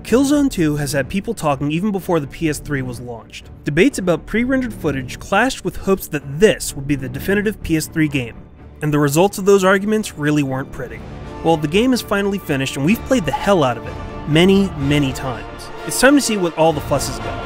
Killzone 2 has had people talking even before the PS3 was launched. Debates about pre-rendered footage clashed with hopes that this would be the definitive PS3 game, and the results of those arguments really weren't pretty. Well, the game is finally finished and we've played the hell out of it, many, many times. It's time to see what all the fuss is about.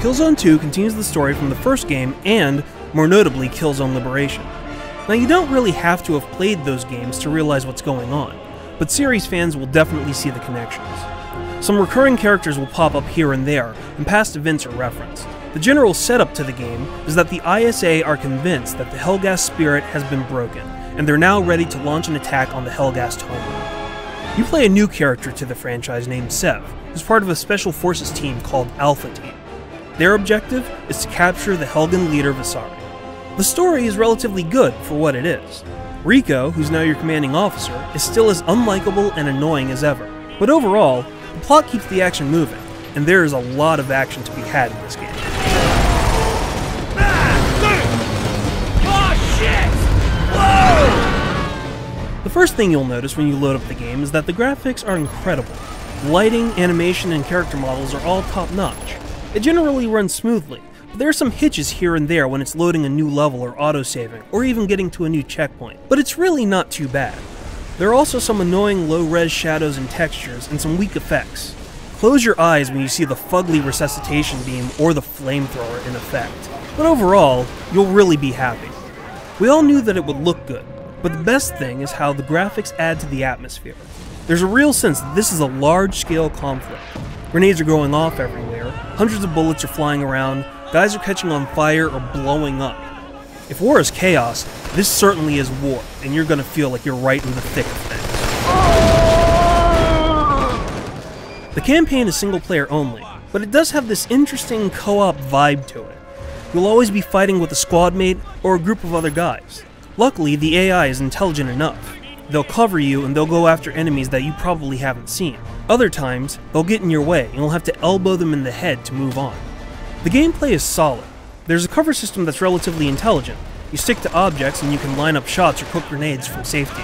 Killzone 2 continues the story from the first game and, more notably, Killzone Liberation. Now, you don't really have to have played those games to realize what's going on, but series fans will definitely see the connections. Some recurring characters will pop up here and there, and past events are referenced. The general setup to the game is that the ISA are convinced that the Helghast spirit has been broken, and they're now ready to launch an attack on the Helghast homeworld. You play a new character to the franchise named Sev, who's part of a special forces team called Alpha Team. Their objective is to capture the Helghan leader Visari. The story is relatively good for what it is. Rico, who's now your commanding officer, is still as unlikable and annoying as ever. But overall, the plot keeps the action moving, and there is a lot of action to be had in this game. The first thing you'll notice when you load up the game is that the graphics are incredible. The lighting, animation, and character models are all top-notch. It generally runs smoothly, but there are some hitches here and there when it's loading a new level or autosaving, or even getting to a new checkpoint. But it's really not too bad. There are also some annoying low-res shadows and textures, and some weak effects. Close your eyes when you see the fugly resuscitation beam or the flamethrower in effect. But overall, you'll really be happy. We all knew that it would look good, but the best thing is how the graphics add to the atmosphere. There's a real sense that this is a large-scale conflict. Grenades are going off everywhere, hundreds of bullets are flying around, guys are catching on fire or blowing up. If war is chaos, this certainly is war, and you're gonna feel like you're right in the thick of things. The campaign is single player only, but it does have this interesting co-op vibe to it. You'll always be fighting with a squad mate or a group of other guys. Luckily, the AI is intelligent enough. They'll cover you and they'll go after enemies that you probably haven't seen. Other times, they'll get in your way and you'll have to elbow them in the head to move on. The gameplay is solid. There's a cover system that's relatively intelligent. You stick to objects and you can line up shots or cook grenades from safety.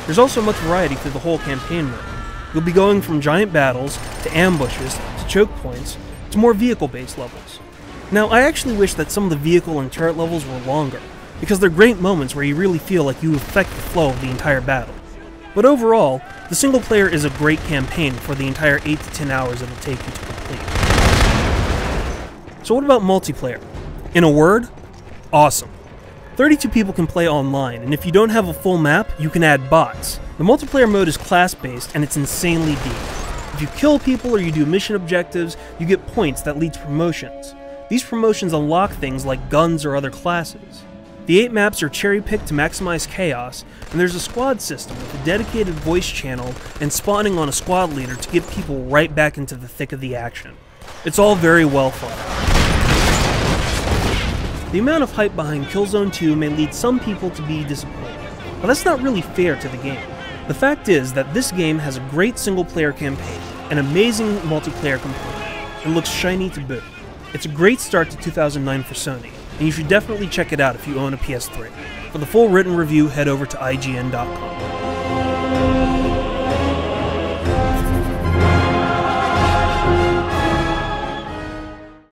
There's also much variety through the whole campaign mode. You'll be going from giant battles, to ambushes, to choke points, to more vehicle-based levels. Now, I actually wish that some of the vehicle and turret levels were longer, because they're great moments where you really feel like you affect the flow of the entire battle. But overall, the single player is a great campaign for the entire 8 to 10 hours it'll take you to complete. So what about multiplayer? In a word, awesome. 32 people can play online, and if you don't have a full map, you can add bots. The multiplayer mode is class-based, and it's insanely deep. If you kill people or you do mission objectives, you get points that lead to promotions. These promotions unlock things like guns or other classes. The 8 maps are cherry-picked to maximize chaos, and there's a squad system with a dedicated voice channel and spawning on a squad leader to get people right back into the thick of the action. It's all very well thought out. The amount of hype behind Killzone 2 may lead some people to be disappointed, but that's not really fair to the game. The fact is that this game has a great single-player campaign, an amazing multiplayer component, and looks shiny to boot. It's a great start to 2009 for Sony, and you should definitely check it out if you own a PS3. For the full written review, head over to IGN.com.